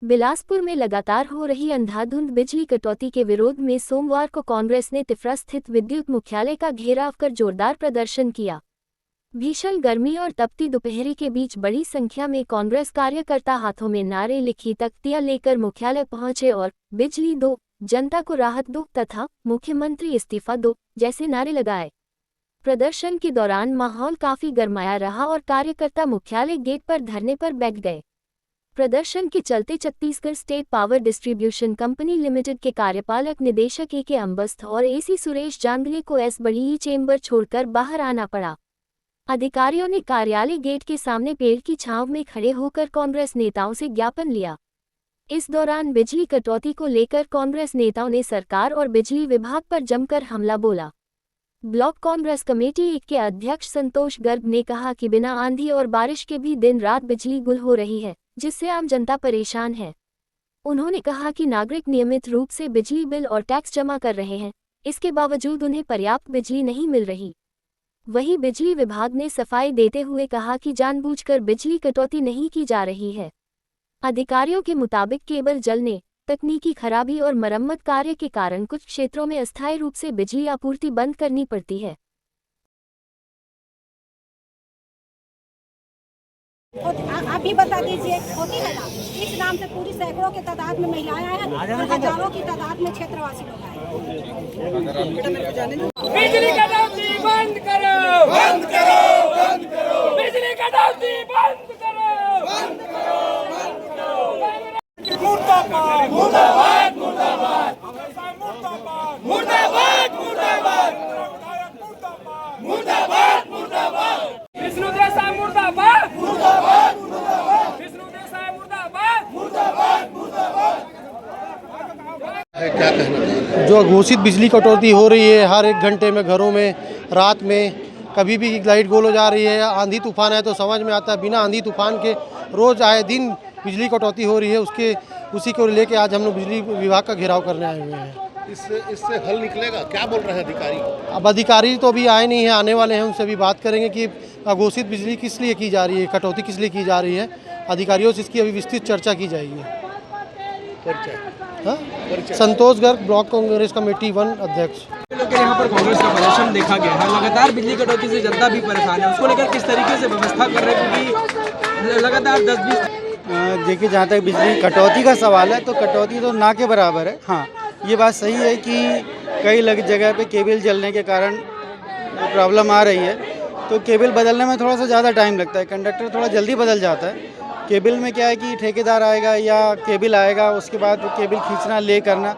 बिलासपुर में लगातार हो रही अंधाधुंध बिजली कटौती के विरोध में सोमवार को कांग्रेस ने तिफरा स्थित विद्युत मुख्यालय का घेराव कर जोरदार प्रदर्शन किया। भीषण गर्मी और तपती दोपहरी के बीच बड़ी संख्या में कांग्रेस कार्यकर्ता हाथों में नारे लिखी तख्तियां लेकर मुख्यालय पहुंचे और बिजली दो, जनता को राहत दो तथा मुख्यमंत्री इस्तीफा दो जैसे नारे लगाए। प्रदर्शन के दौरान माहौल काफी गरमाया रहा और कार्यकर्ता मुख्यालय गेट पर धरने पर बैठ गए। प्रदर्शन के चलते Chhattisgarh state power distribution company limited के कार्यपालक निदेशक ए.के. अंबस्थ और ए.सी. सुरेश जांगले को एस बड़ी चेंबर छोड़कर बाहर आना पड़ा। अधिकारियों ने कार्यालय गेट के सामने पेड़ की छांव में खड़े होकर कांग्रेस नेताओं से ज्ञापन लिया। इस दौरान बिजली कटौती को लेकर कांग्रेस नेताओं ने सरकार और बिजली विभाग पर जमकर हमला बोला। ब्लॉक कांग्रेस कमेटी 1 के अध्यक्ष संतोष गर्ग ने कहा कि बिना आंधी और बारिश के भी दिन रात बिजली गुल हो रही है, जिससे आम जनता परेशान है। उन्होंने कहा कि नागरिक नियमित रूप से बिजली बिल और टैक्स जमा कर रहे हैं, इसके बावजूद उन्हें पर्याप्त बिजली नहीं मिल रही। वहीं बिजली विभाग ने सफाई देते हुए कहा कि जानबूझकर बिजली कटौती नहीं की जा रही है। अधिकारियों के मुताबिक केबल जलने, तकनीकी खराबी और मरम्मत कार्य के कारण कुछ क्षेत्रों में अस्थायी रूप से बिजली आपूर्ति बंद करनी पड़ती है। आप भी बता दीजिए, होती है ना? इस नाम से पूरी सैकड़ों के तादाद में महिलाएं हैं और हजारों की तादाद में क्षेत्रवासी लोग आए। बिजली कटौती बंद करो, बंद करो, बंद करो। बिजली कटौती बंद करो, बंद करो, बंद करो। मुर्दाबाद, मुर्दाबाद, मुर्दाबाद, मुर्दाबाद, मुर्दाबाद, मुर्दाबाद, मुर्दाबाद, मुर्दाबाद। विष्णु देसाई मुर्दाबाद, मुर्दाबाद, मुर्दाबाद। विष्णु देसाई मुर्दाबाद, मुर्दाबाद, मुर्दाबाद। क्या कहना? जो घोषित बिजली कटौती हो रही है हर 1 घंटे में, घरों में, रात में, कभी भी लाइट गोल हो जा रही है। आंधी तूफान है तो समझ में आता है, बिना आंधी तूफान के रोज़ आए दिन बिजली कटौती हो रही है। उसी को लेके आज हम लोग बिजली विभाग का घेराव करने आए हुए हैं। इससे हल निकलेगा? क्या बोल रहे हैं अधिकारी? अब अधिकारी तो अभी आए नहीं हैं, आने वाले हैं, उनसे भी बात करेंगे कि अघोषित बिजली किस लिए की जा रही है, कटौती किस लिए की जा रही है। अधिकारियों से इसकी अभी विस्तृत चर्चा की जाएगी। हाँ, संतोष गर्ग, ब्लॉक कांग्रेस कमेटी 1 अध्यक्ष। यहाँ पर कांग्रेस का प्रदर्शन देखा गया है। लगातार बिजली कटौती से जनता भी परेशान है, उसको लेकर किस तरीके से व्यवस्था कर रहे हैं, क्योंकि लगातार 10-20 देखिए, जहाँ तक बिजली कटौती का सवाल है तो कटौती तो ना के बराबर है। हाँ, ये बात सही है कि कई जगह पे केबल जलने के कारण प्रॉब्लम आ रही है, तो केबल बदलने में थोड़ा सा ज़्यादा टाइम लगता है। कंडक्टर थोड़ा जल्दी बदल जाता है। केबल में क्या है कि ठेकेदार आएगा या केबल आएगा, उसके बाद केबल खींचना, ले करना,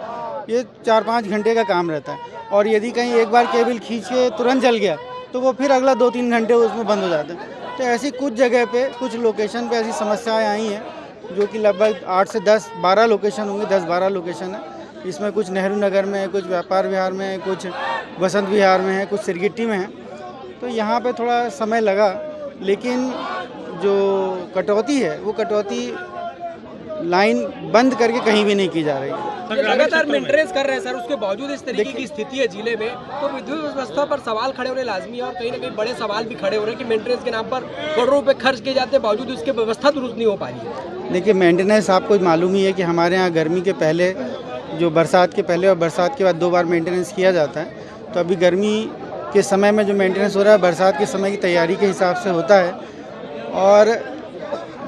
ये 4-5 घंटे का काम रहता है। और यदि कहीं एक बार केबल खींच के तुरंत जल गया तो वो फिर अगला 2-3 घंटे उसमें बंद हो जाता है। तो ऐसी कुछ जगह पे, कुछ लोकेशन पे ऐसी समस्याएं आई हैं, जो कि लगभग 8 से 10-12 लोकेशन होंगे, 10-12 लोकेशन है। इसमें कुछ नेहरू नगर में है, कुछ व्यापार विहार में है, कुछ बसंत विहार में है, कुछ सिरगिट्टी में है। तो यहाँ पे थोड़ा समय लगा, लेकिन जो कटौती है वो कटौती लाइन बंद करके कहीं भी नहीं की जा रही है। लगातार मेंटेनेंस कर रहे हैं सर, उसके बावजूद इस तरीके की स्थिति है जिले में, तो विद्युत व्यवस्था पर सवाल खड़े होने लाजमी है। और कहीं ना कहीं बड़े सवाल भी खड़े हो रहे हैं कि मेंटेनेंस के नाम पर करोड़ों रुपए खर्च किए जाते हैं, बावजूद उसकी व्यवस्था दुरुस्त नहीं हो पा रही है। देखिए, मेंटेनेंस आपको मालूम ही है कि हमारे यहाँ गर्मी के पहले, जो बरसात के पहले और बरसात के बाद 2 बार मेंटेनेंस किया जाता है। तो अभी गर्मी के समय में जो मेंटेनेंस हो रहा है, बरसात के समय की तैयारी के हिसाब से होता है। और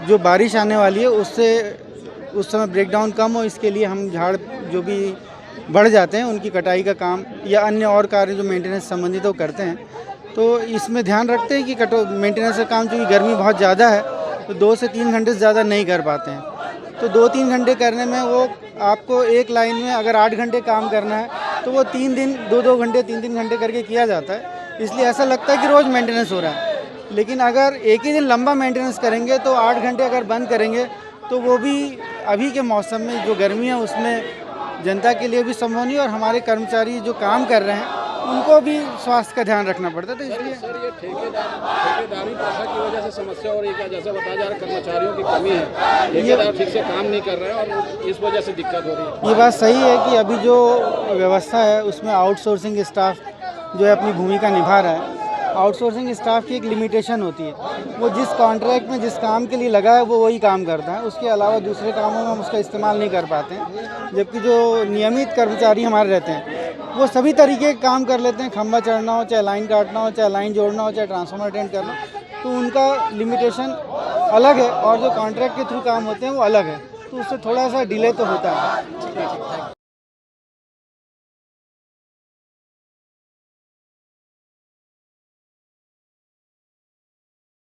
जो बारिश आने वाली है उससे उस समय ब्रेकडाउन कम हो, इसके लिए हम झाड़ जो भी बढ़ जाते हैं उनकी कटाई का काम या अन्य और कार्य जो मेंटेनेंस संबंधित वो करते हैं। तो इसमें ध्यान रखते हैं कि मेंटेनेंस का काम, चूँकि गर्मी बहुत ज़्यादा है तो 2 से 3 घंटे से ज़्यादा नहीं कर पाते हैं। तो 2-3 घंटे करने में वो आपको एक लाइन में अगर 8 घंटे काम करना है तो वो 3 दिन 2-2 घंटे 3-3 घंटे करके किया जाता है। इसलिए ऐसा लगता है कि रोज़ मेंटेनेंस हो रहा है, लेकिन अगर एक ही दिन लंबा मेंटेनेंस करेंगे तो 8 घंटे अगर बंद करेंगे तो वो भी अभी के मौसम में जो गर्मी है उसमें जनता के लिए भी संभव नहीं, और हमारे कर्मचारी जो काम कर रहे हैं उनको भी स्वास्थ्य का ध्यान रखना पड़ता है। तो इसलिए सर, ये ठेकेदारी पैसा की वजह से समस्या हो रही है, जैसे बताया जा रहा है कर्मचारियों की कमी है, ठेकेदार ठीक से काम नहीं कर रहे हैं और इस वजह से दिक्कत हो रही है। ये बात सही है कि अभी जो व्यवस्था है उसमें आउटसोर्सिंग स्टाफ जो है अपनी भूमिका निभा रहा है। आउटसोर्सिंग स्टाफ की एक लिमिटेशन होती है, वो जिस कॉन्ट्रैक्ट में जिस काम के लिए लगा है वो वही काम करता है, उसके अलावा दूसरे कामों में हम उसका इस्तेमाल नहीं कर पाते हैं। जबकि जो नियमित कर्मचारी हमारे रहते हैं वो सभी तरीके के काम कर लेते हैं, खंभा चढ़ना हो, चाहे लाइन काटना हो, चाहे लाइन जोड़ना हो, चाहे ट्रांसफार्मर अटेंड करना, तो उनका लिमिटेशन अलग है और जो कॉन्ट्रैक्ट के थ्रू काम होते हैं वो अलग है, तो उससे थोड़ा सा डिले तो होता है।